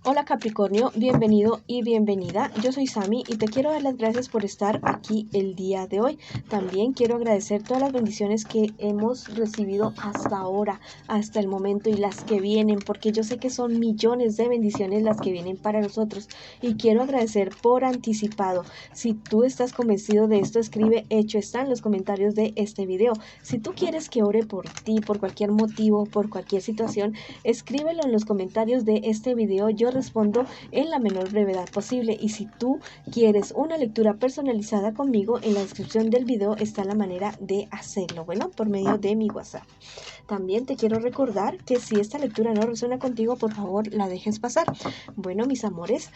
Hola Capricornio, bienvenido y bienvenida. Yo soy Sami y te quiero dar las gracias por estar aquí el día de hoy. También quiero agradecer todas las bendiciones que hemos recibido hasta ahora, hasta el momento y las que vienen, porque yo sé que son millones de bendiciones las que vienen para nosotros y quiero agradecer por anticipado. Si tú estás convencido de esto, escribe hecho está en los comentarios de este video. Si tú quieres que ore por ti, por cualquier motivo, por cualquier situación, escríbelo en los comentarios de este video. Yo respondo en la menor brevedad posible, y si tú quieres una lectura personalizada conmigo, en la descripción del video está la manera de hacerlo, bueno, por medio de mi WhatsApp. También te quiero recordar que si esta lectura no resuena contigo, por favor la dejes pasar. Bueno, mis amores,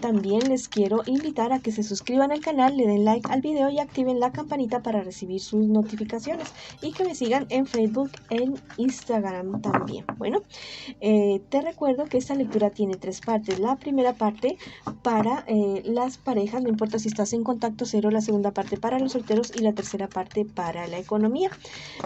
también les quiero invitar a que se suscriban al canal, le den like al video y activen la campanita para recibir sus notificaciones, y que me sigan en Facebook, en Instagram también. Bueno, te recuerdo que esta lectura tiene 3 partes. La primera parte para las parejas, no importa si estás en contacto cero; la segunda parte para los solteros y la tercera parte para la economía.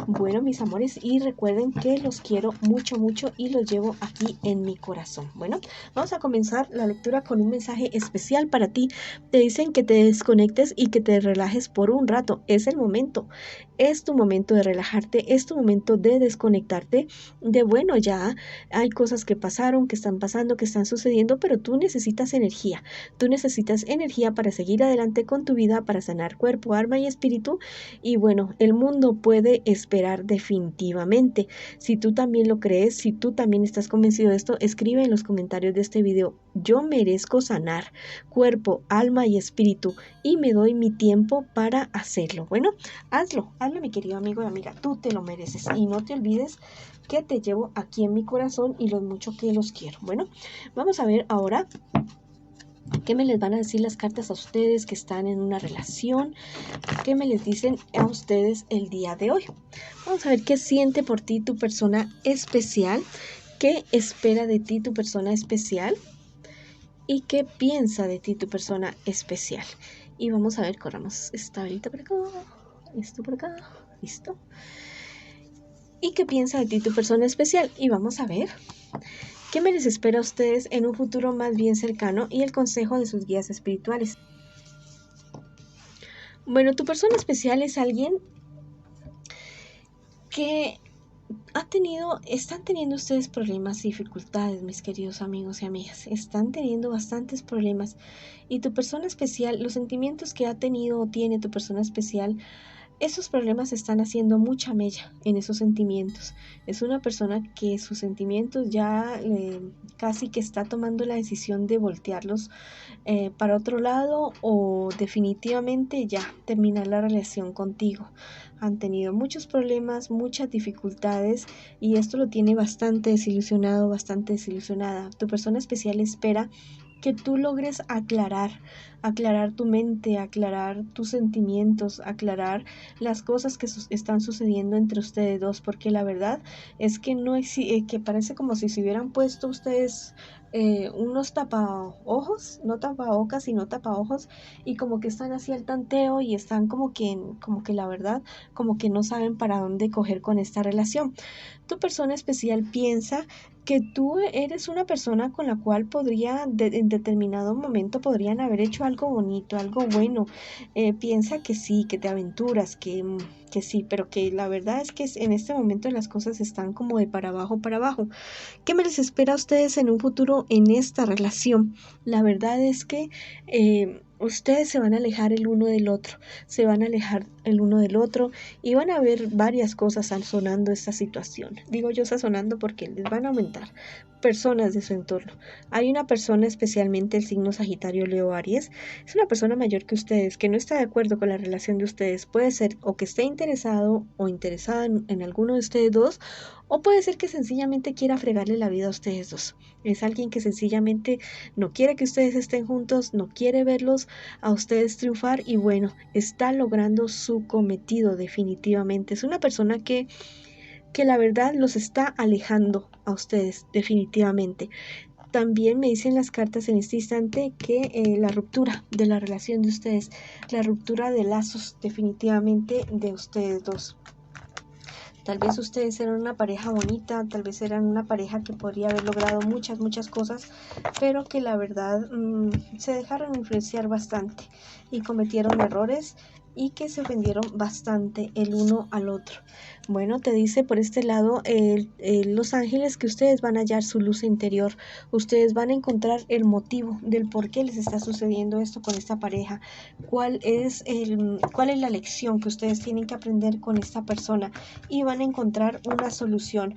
Bueno, mis amores, y recuerden que los quiero mucho, mucho y los llevo aquí en mi corazón. Bueno, vamos a comenzar la lectura con un mensaje especial para ti. Te dicen que te desconectes y que te relajes por un rato. Es el momento. Es tu momento de relajarte, es tu momento de desconectarte de, bueno, ya hay cosas que pasaron, que están pasando, que están sucediendo, pero tú necesitas energía. Tú necesitas energía para seguir adelante con tu vida, para sanar cuerpo, alma y espíritu. Y bueno, el mundo puede esperar definitivamente. Si tú también lo crees, si tú también estás convencido de esto, escribe en los comentarios de este video: yo merezco sanar cuerpo, alma y espíritu, y me doy mi tiempo para hacerlo. Bueno, hazlo, mi querido amigo y amiga, tú te lo mereces, y no te olvides que te llevo aquí en mi corazón y lo mucho que los quiero. Bueno, vamos a ver ahora qué me les van a decir las cartas a ustedes que están en una relación. ¿Qué me les dicen a ustedes el día de hoy? Vamos a ver qué siente por ti tu persona especial, qué espera de ti tu persona especial y qué piensa de ti tu persona especial. Y vamos a ver, corramos esta velita por acá, esto por acá, listo. ¿Y qué piensa de ti tu persona especial? Y vamos a ver qué me les espera a ustedes en un futuro más bien cercano y el consejo de sus guías espirituales. Bueno, tu persona especial es alguien que están teniendo ustedes problemas y dificultades, mis queridos amigos y amigas. Están teniendo bastantes problemas, y tu persona especial, los sentimientos que ha tenido o tiene tu persona especial, esos problemas están haciendo mucha mella en esos sentimientos. Es una persona que sus sentimientos ya casi que está tomando la decisión de voltearlos para otro lado, o definitivamente ya terminar la relación contigo. Han tenido muchos problemas, muchas dificultades, y esto lo tiene bastante desilusionado, bastante desilusionada. Tu persona especial espera que tú logres aclarar tu mente, aclarar tus sentimientos, aclarar las cosas que están sucediendo entre ustedes dos, porque la verdad es que que parece como si se hubieran puesto ustedes unos tapaojos, no tapabocas sino tapaojos, y como que están así al tanteo, y están como que la verdad, como que no saben para dónde coger con esta relación. Tu persona especial piensa que tú eres una persona con la cual en determinado momento podrían haber hecho algo bonito, algo bueno. Piensa que sí, que te aventuras, que sí, pero que la verdad es que en este momento las cosas están como de para abajo, para abajo. ¿Qué me les espera a ustedes en un futuro en esta relación? La verdad es que ustedes se van a alejar el uno del otro, y van a ver varias cosas sazonando esta situación. Digo yo sazonando porque les van a aumentar personas de su entorno. Hay una persona, especialmente el signo Sagitario, Leo, Aries, es una persona mayor que ustedes, que no está de acuerdo con la relación de ustedes. Puede ser o que esté interesado o interesada en alguno de ustedes dos, o puede ser que sencillamente quiera fregarle la vida a ustedes dos. Es alguien que sencillamente no quiere que ustedes estén juntos, no quiere verlos a ustedes triunfar, y bueno, está logrando su cometido definitivamente. Es una persona que la verdad los está alejando a ustedes definitivamente. También me dicen las cartas en este instante que la ruptura de la relación de ustedes, la ruptura de lazos definitivamente de ustedes dos. Tal vez ustedes eran una pareja bonita, tal vez eran una pareja que podría haber logrado muchas cosas, pero que la verdad se dejaron influenciar bastante y cometieron errores y que se ofendieron bastante el uno al otro. Bueno, te dice por este lado los ángeles que ustedes van a hallar su luz interior, ustedes van a encontrar el motivo del por qué les está sucediendo esto con esta pareja, cuál es la lección que ustedes tienen que aprender con esta persona y van a encontrar una solución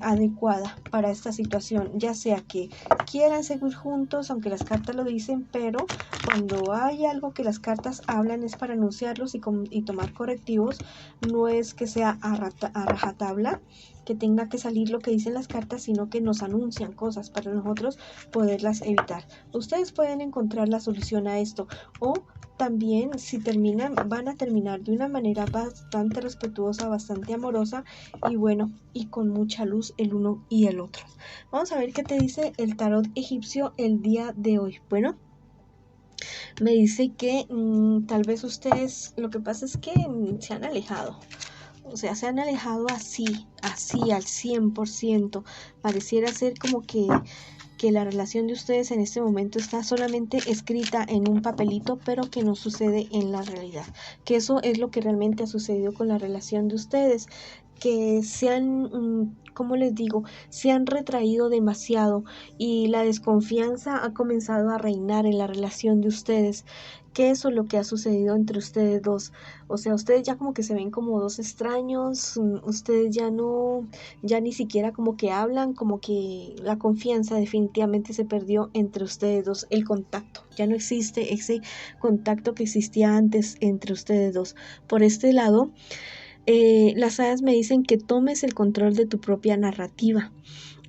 adecuada para esta situación, ya sea que quieran seguir juntos, aunque las cartas lo dicen, pero cuando hay algo que las cartas hablan es para anunciarlos y tomar correctivos, no es que sea a rajatabla, que tenga que salir lo que dicen las cartas, sino que nos anuncian cosas para nosotros poderlas evitar. Ustedes pueden encontrar la solución a esto, o también si terminan, van a terminar de una manera bastante respetuosa, bastante amorosa y bueno, y con mucha luz el uno y el otro. Vamos a ver qué te dice el tarot egipcio el día de hoy. Bueno, me dice que tal vez ustedes, lo que pasa es que se han alejado. O sea, se han alejado así al 100%. Pareciera ser como que la relación de ustedes en este momento está solamente escrita en un papelito, pero que no sucede en la realidad. Que eso es lo que realmente ha sucedido con la relación de ustedes, que se han, ¿cómo les digo? Se han retraído demasiado y la desconfianza ha comenzado a reinar en la relación de ustedes. Que eso es lo que ha sucedido entre ustedes dos. O sea, ustedes ya como que se ven como dos extraños, ustedes ya ni siquiera como que hablan, como que la confianza definitivamente se perdió entre ustedes dos, el contacto. Ya no existe ese contacto que existía antes entre ustedes dos. Por este lado, las hadas me dicen que tomes el control de tu propia narrativa.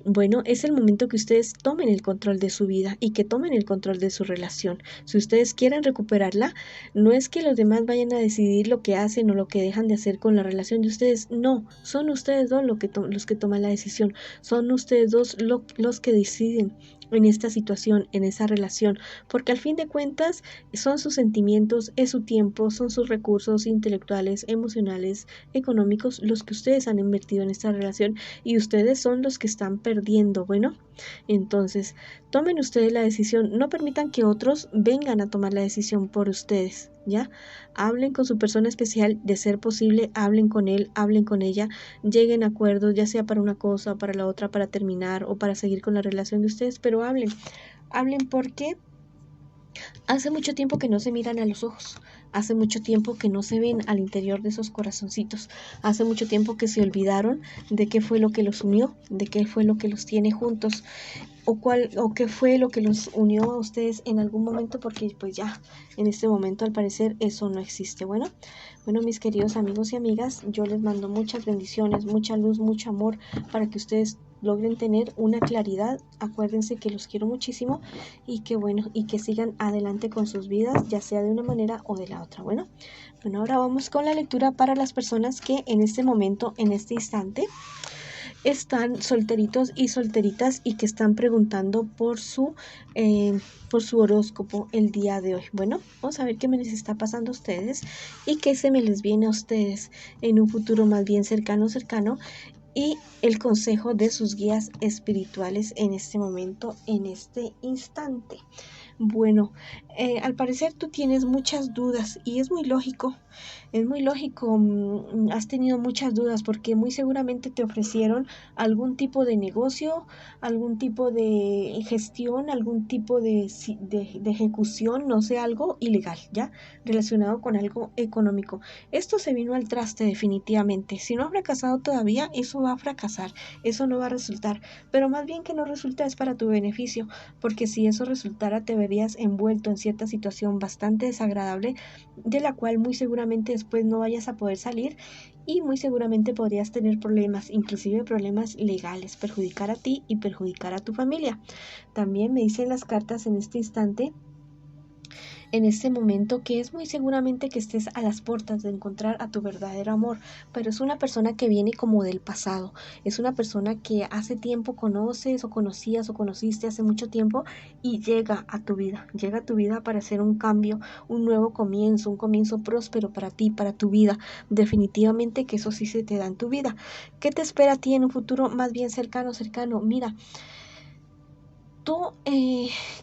Bueno, es el momento que ustedes tomen el control de su vida y que tomen el control de su relación. Si ustedes quieren recuperarla, no es que los demás vayan a decidir lo que hacen o lo que dejan de hacer con la relación de ustedes. No, son ustedes dos los que toman la decisión. Son ustedes dos los que deciden en esta situación, en esa relación, porque al fin de cuentas son sus sentimientos, es su tiempo, son sus recursos intelectuales, emocionales, económicos, los que ustedes han invertido en esta relación y ustedes son los que están perdiendo. Bueno, entonces tomen ustedes la decisión, no permitan que otros vengan a tomar la decisión por ustedes. ¿Ya? Hablen con su persona especial, de ser posible, hablen con él, hablen con ella, lleguen a acuerdos, ya sea para una cosa o para la otra, para terminar o para seguir con la relación de ustedes, pero hablen porque hace mucho tiempo que no se miran a los ojos, hace mucho tiempo que no se ven al interior de esos corazoncitos, hace mucho tiempo que se olvidaron de qué fue lo que los unió, de qué fue lo que los tiene juntos, o qué fue lo que los unió a ustedes en algún momento, porque pues ya en este momento al parecer eso no existe. Bueno, mis queridos amigos y amigas, yo les mando muchas bendiciones, mucha luz, mucho amor para que ustedes logren tener una claridad. Acuérdense que los quiero muchísimo y que bueno, y que sigan adelante con sus vidas, ya sea de una manera o de la otra. Bueno, ahora vamos con la lectura para las personas que en este momento, en este instante, están solteritos y solteritas y que están preguntando por su horóscopo el día de hoy. Bueno, vamos a ver qué me les está pasando a ustedes y qué se me les viene a ustedes en un futuro más bien cercano y el consejo de sus guías espirituales en este momento, en este instante. Bueno, al parecer tú tienes muchas dudas y es muy lógico, has tenido muchas dudas porque muy seguramente te ofrecieron algún tipo de negocio, algún tipo de gestión, algún tipo de ejecución, no sé, algo ilegal, ¿ya? Relacionado con algo económico. Esto se vino al traste definitivamente. Si no ha fracasado todavía, eso va a fracasar, eso no va a resultar, pero más bien que no resulta es para tu beneficio, porque si eso resultara te verías envuelto en cierta situación bastante desagradable, de la cual muy seguramente después no vayas a poder salir y muy seguramente podrías tener problemas, inclusive problemas legales, perjudicar a ti y perjudicar a tu familia. También me dicen las cartas en este instante en este momento, que es muy seguramente que estés a las puertas de encontrar a tu verdadero amor, pero es una persona que viene como del pasado, es una persona que hace tiempo conoces o conocías o conociste hace mucho tiempo y llega a tu vida para hacer un cambio, un nuevo comienzo, un comienzo próspero para ti, para tu vida. Definitivamente que eso sí se te da en tu vida. ¿Qué te espera a ti en un futuro más bien cercano? Mira, tú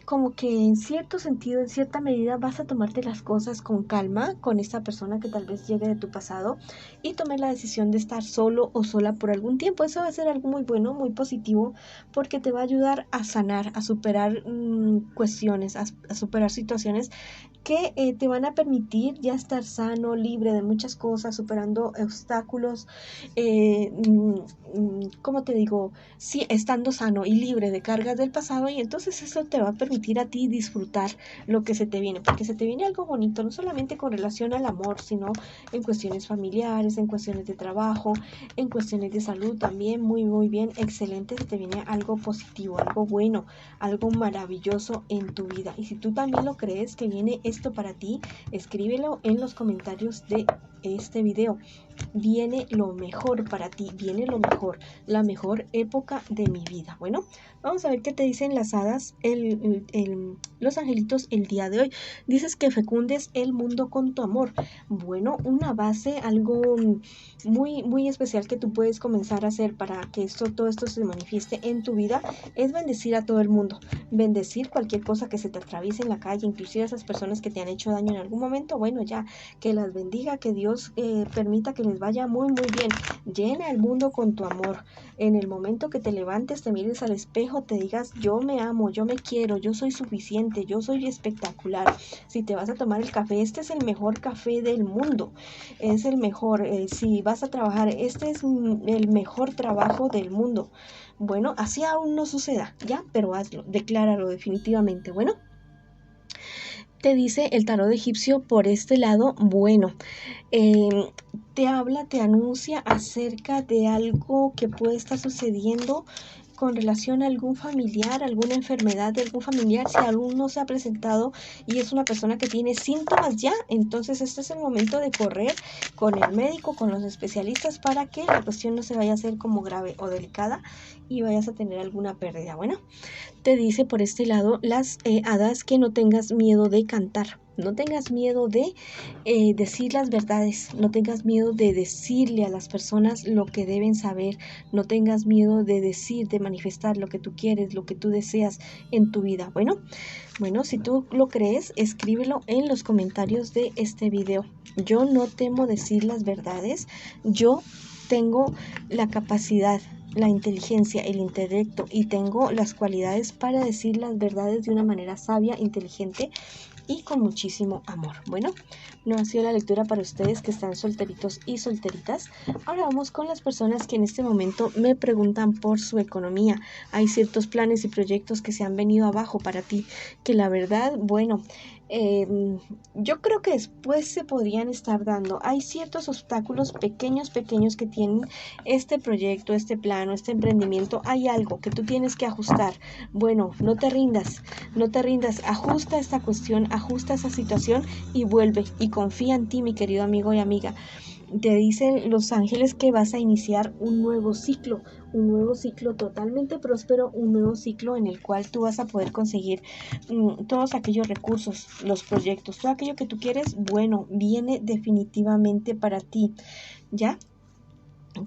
como que en cierto sentido, en cierta medida, vas a tomarte las cosas con calma con esta persona que tal vez llegue de tu pasado y tomar la decisión de estar solo o sola por algún tiempo. Eso va a ser algo muy bueno, muy positivo, porque te va a ayudar a sanar, a superar cuestiones, a superar situaciones que te van a permitir ya estar sano, libre de muchas cosas, superando obstáculos, ¿cómo te digo? Sí, estando sano y libre de cargas del pasado, y entonces eso te va a permitir a ti disfrutar lo que se te viene, porque se te viene algo bonito, no solamente con relación al amor, sino en cuestiones familiares, en cuestiones de trabajo, en cuestiones de salud también, muy bien, excelente, se te viene algo positivo, algo bueno, algo maravilloso en tu vida. Y si tú también lo crees que viene esto para ti, escríbelo en los comentarios de este video. Viene lo mejor para ti, viene lo mejor, la mejor época de mi vida. Bueno, vamos a ver qué te dicen las hadas, los angelitos el día de hoy. Dices que fecundes el mundo con tu amor. Bueno, una base, algo muy especial que tú puedes comenzar a hacer para que todo esto se manifieste en tu vida es bendecir a todo el mundo, bendecir cualquier cosa que se te atraviese en la calle, inclusive a esas personas que te han hecho daño en algún momento. Bueno, ya que las bendiga, que Dios permita que les vaya muy bien. Llena el mundo con tu amor. En el momento que te levantes, te mires al espejo, te digas: yo me amo, yo me quiero, yo soy suficiente, yo soy espectacular. Si te vas a tomar el café, este es el mejor café del mundo, es el mejor. Si vas a trabajar, este es el mejor trabajo del mundo. Bueno, así aún no suceda, ya, pero hazlo, decláralo definitivamente. Bueno, te dice el tarot egipcio por este lado. Bueno, eh, te habla, te anuncia acerca de algo que puede estar sucediendo con relación a algún familiar, alguna enfermedad de algún familiar. Si aún no se ha presentado y es una persona que tiene síntomas ya, entonces este es el momento de correr con el médico, con los especialistas, para que la cuestión no se vaya a hacer como grave o delicada y vayas a tener alguna pérdida. Bueno, te dice por este lado las hadas que no tengas miedo de cantar, no tengas miedo de decir las verdades, no tengas miedo de decirle a las personas lo que deben saber, no tengas miedo de decir, de manifestar lo que tú quieres, lo que tú deseas en tu vida. Bueno, si tú lo crees, escríbelo en los comentarios de este video. Yo no temo decir las verdades, yo tengo la capacidad, la inteligencia, el intelecto, y tengo las cualidades para decir las verdades de una manera sabia, inteligente y con muchísimo amor. Bueno, no ha sido la lectura para ustedes que están solteritos y solteritas. Ahora vamos con las personas que en este momento me preguntan por su economía. Hay ciertos planes y proyectos que se han venido abajo para ti, que la verdad, bueno, yo creo que después se podrían estar dando. Hay ciertos obstáculos pequeños que tienen este proyecto, este plano, este emprendimiento. Hay algo que tú tienes que ajustar. Bueno, no te rindas, ajusta esta cuestión, ajusta esa situación y vuelve y confía en ti, mi querido amigo y amiga. Te dicen los ángeles que vas a iniciar un nuevo ciclo totalmente próspero, un nuevo ciclo en el cual tú vas a poder conseguir todos aquellos recursos, los proyectos, todo aquello que tú quieres. Bueno, viene definitivamente para ti, ¿ya?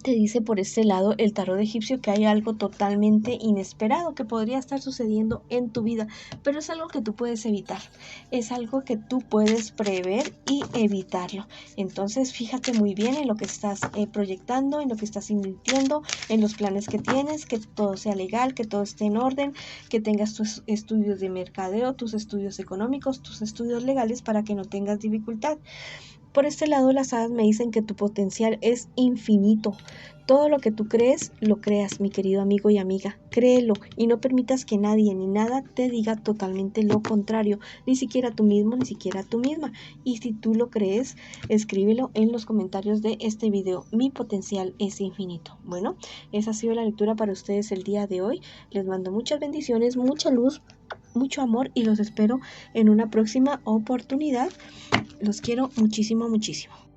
Te dice por este lado el tarot egipcio que hay algo totalmente inesperado que podría estar sucediendo en tu vida, pero es algo que tú puedes evitar, es algo que tú puedes prever y evitarlo. Entonces fíjate muy bien en lo que estás proyectando, en lo que estás invirtiendo, en los planes que tienes, que todo sea legal, que todo esté en orden, que tengas tus estudios de mercadeo, tus estudios económicos, tus estudios legales, para que no tengas dificultad. Por este lado, las hadas me dicen que tu potencial es infinito. Todo lo que tú crees, lo creas, mi querido amigo y amiga. Créelo y no permitas que nadie ni nada te diga totalmente lo contrario, ni siquiera tú mismo, ni siquiera tú misma. Y si tú lo crees, escríbelo en los comentarios de este video. Mi potencial es infinito. Bueno, esa ha sido la lectura para ustedes el día de hoy. Les mando muchas bendiciones, mucha luz mucho amor y los espero en una próxima oportunidad. Los quiero muchísimo, muchísimo.